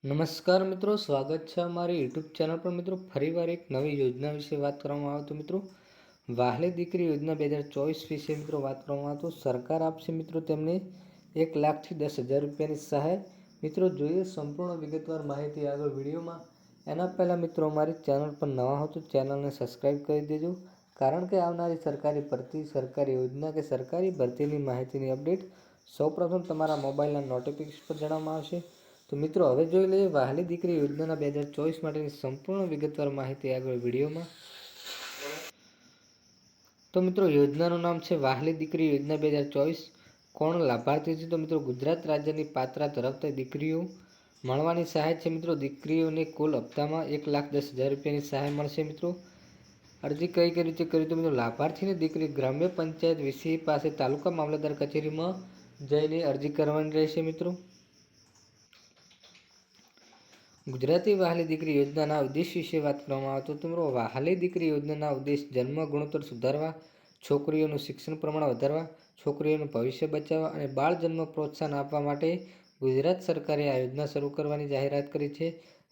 નમસ્કાર મિત્રો, સ્વાગત છે અમારી યુટ્યુબ ચેનલ પર। મિત્રો ફરીવાર એક નવી યોજના વિશે વાત કરવામાં આવે તો મિત્રો વહાલી દીકરી યોજના 2024 વિશે મિત્રો વાત કરવામાં આવે તો સરકાર આપશે મિત્રો તેમને 1 લાખથી 10,000 રૂપિયાની સહાય। મિત્રો જોઈએ સંપૂર્ણ વિગતવાર માહિતી આગળ વિડીયોમાં। એના પહેલાં મિત્રો અમારી ચેનલ પર નવા હો તો ચેનલને સબસ્ક્રાઈબ કરી દેજો, કારણ કે આવનારી સરકારી ભરતી, સરકારી યોજના કે સરકારી ભરતીની માહિતીની અપડેટ સૌપ્રથમ તમારા મોબાઈલના નોટિફિકેશન પર જણાવવામાં આવશે। તો મિત્રો હવે જોઈ લઈએ વહાલી દીકરી યોજનાના 2024 માટેની સંપૂર્ણ વિગતવાર માહિતી આગળ વિડીયોમાં। તો મિત્રો યોજનાનું નામ છે વહાલી દીકરી યોજના 2024। કોણ લાભાર્થી છે? તો મિત્રો ગુજરાત રાજ્યની પાત્રા ધરાવતા દીકરીઓ મળવાની સહાય છે। મિત્રો દીકરીઓને કુલ હપ્તામાં 1,10,000 રૂપિયાની સહાય મળશે। મિત્રો અરજી કઈ રીતે કરી? તો મિત્રો લાભાર્થીની દીકરી ગ્રામ્ય પંચાયત વીસી પાસે તાલુકા મામલતદાર કચેરીમાં જઈને અરજી કરવાની રહેશે। મિત્રો ગુજરાતી વહાલી દીકરી યોજનાના ઉદ્દેશ વિશે વાત કરવામાં આવે તો મિત્રો વહાલી દીકરી યોજનાના ઉદ્દેશ જન્મ ગુણોત્તર સુધારવા, છોકરીઓનું શિક્ષણ પ્રમાણ વધારવા, છોકરીઓનું ભવિષ્ય બચાવવા અને બાળ જન્મ પ્રોત્સાહન આપવા માટે ગુજરાત સરકારે આ યોજના શરૂ કરવાની જાહેરાત કરી છે।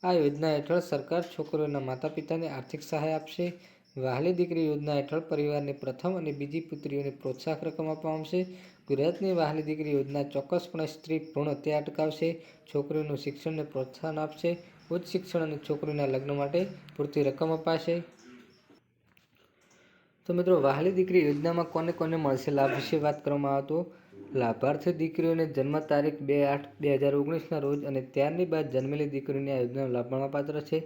આ યોજના હેઠળ સરકાર છોકરીઓના માતા પિતાને આર્થિક સહાય આપશે। વહાલી દીકરી યોજના હેઠળ પરિવારની પ્રથમ અને બીજી પુત્રીઓને પ્રોત્સાહક રકમ આપવામાં આવશે। ગુજરાતની વહાલી દીકરી યોજના ચોક્કસપણે સ્ત્રી ભ્રૂણ હત્યા અટકાવશે, છોકરીઓનું શિક્ષણને પ્રોત્સાહન આપશે, ઉચ્ચ શિક્ષણ અને છોકરીઓના લગ્ન માટે પૂરતી રકમ અપાશે। તો મિત્રો વહાલી દીકરી યોજનામાં કોને કોને મળશે લાભ વિશે વાત કરવામાં આવે તો લાભાર્થી દીકરીઓને જન્મ તારીખ 2/8/2019ના રોજ અને ત્યારની બાદ જન્મેલી દીકરીઓને આ યોજનાનો લાભ મળવાપાત્ર છે।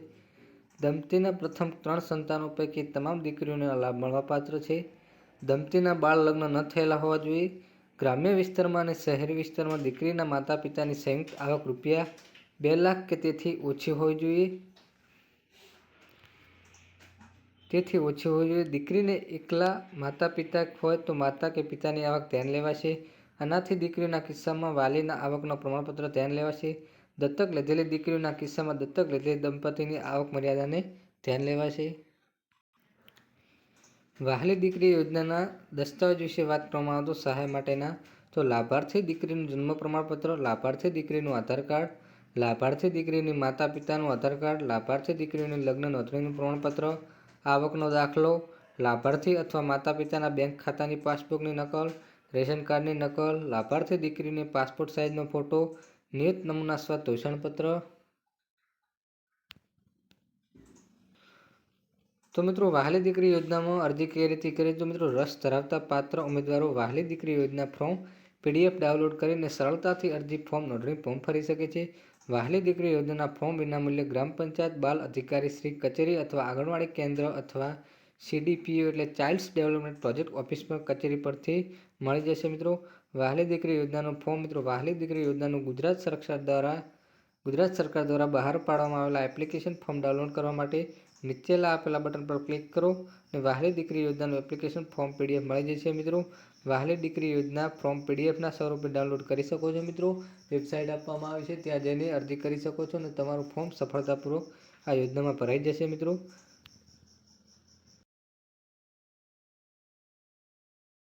દંપતીના પ્રથમ 3 સંતાનો પૈકી તમામ દીકરીઓને આ લાભ મળવાપાત્ર છે। દંપતીના બાળ લગ્ન ન થયેલા હોવા જોઈએ। ગ્રામ્ય વિસ્તારમાં અને શહેરી વિસ્તારમાં દીકરીના માતા પિતાની સંયુક્ત આવક રૂપિયા 2 લાખ કે તેથી ઓછી હોવી જોઈએ। દીકરીને એકલા માતા પિતા હોય તો માતા કે પિતાની આવક ધ્યાન લેવાશે। અનાથી દીકરીઓના કિસ્સામાં વાલીના આવકનું પ્રમાણપત્ર ધ્યાન લેવાશે। દત્તક લીધેલી દીકરીઓના કિસ્સામાં દત્તક લીધેલી દંપતીની આવક મર્યાદાને ધ્યાન લેવાશે। વહાલી દીકરી યોજનાના દસ્તાવેજ વિશે વાત કરવામાં આવે તો સહાય માટેના તો લાભાર્થી દીકરીનું જન્મ પ્રમાણપત્ર, લાભાર્થી દીકરીનું આધાર કાર્ડ, લાભાર્થી દીકરીની માતા પિતાનું આધાર કાર્ડ, લાભાર્થી દીકરીઓની લગ્ન નોંધણીનું પ્રમાણપત્ર, આવકનો દાખલો, લાભાર્થી અથવા માતા પિતાના બેંક ખાતાની પાસબુકની નકલ, રેશન કાર્ડની નકલ, લાભાર્થી દીકરીને પાસપોર્ટ સાઇઝનો ફોટો, નિયત નમૂના સ્વ ઘોષણાપત્ર। તો મિત્રો વહાલી દીકરી યોજનામાં અરજી કઈ રીતે કરી? તો મિત્રો રસ ધરાવતા પાત્ર ઉમેદવારો વહાલી દીકરી યોજના ફોર્મ PDF ડાઉનલોડ કરીને સરળતાથી અરજી ફોર્મ નોંધણી ફોર્મ ભરી શકે છે। વહાલી દીકરી યોજનાના ફોર્મ વિનામૂલ્યે ગ્રામ પંચાયત બાલ અધિકારી શ્રી કચેરી અથવા આંગણવાડી કેન્દ્ર અથવા CDPO એટલે ચાઇલ્ડ ડેવલપમેન્ટ પ્રોજેક્ટ ઓફિસમાં કચેરી પરથી મળી જશે। મિત્રો વહાલી દીકરી યોજનાનું ફોર્મ મિત્રો વહાલી દીકરી યોજનાનું ગુજરાત સરકાર દ્વારા બહાર પાડવામાં આવેલા એપ્લિકેશન ફોર્મ ડાઉનલોડ કરવા માટે નીચેલા આપેલા બટન પર ક્લિક કરો અને વહાલી દીકરી યોજનાનું એપ્લિકેશન ફોર્મ PDF મળી જશે। મિત્રો વહાલી દીકરી યોજના ફોર્મ PDFના સ્વરૂપે ડાઉનલોડ કરી શકો છો। મિત્રો વેબસાઇટ આપવામાં આવી છે, ત્યાં જઈને અરજી કરી શકો છો અને તમારું ફોર્મ સફળતાપૂર્વક આ યોજનામાં ભરાઈ જશે। મિત્રો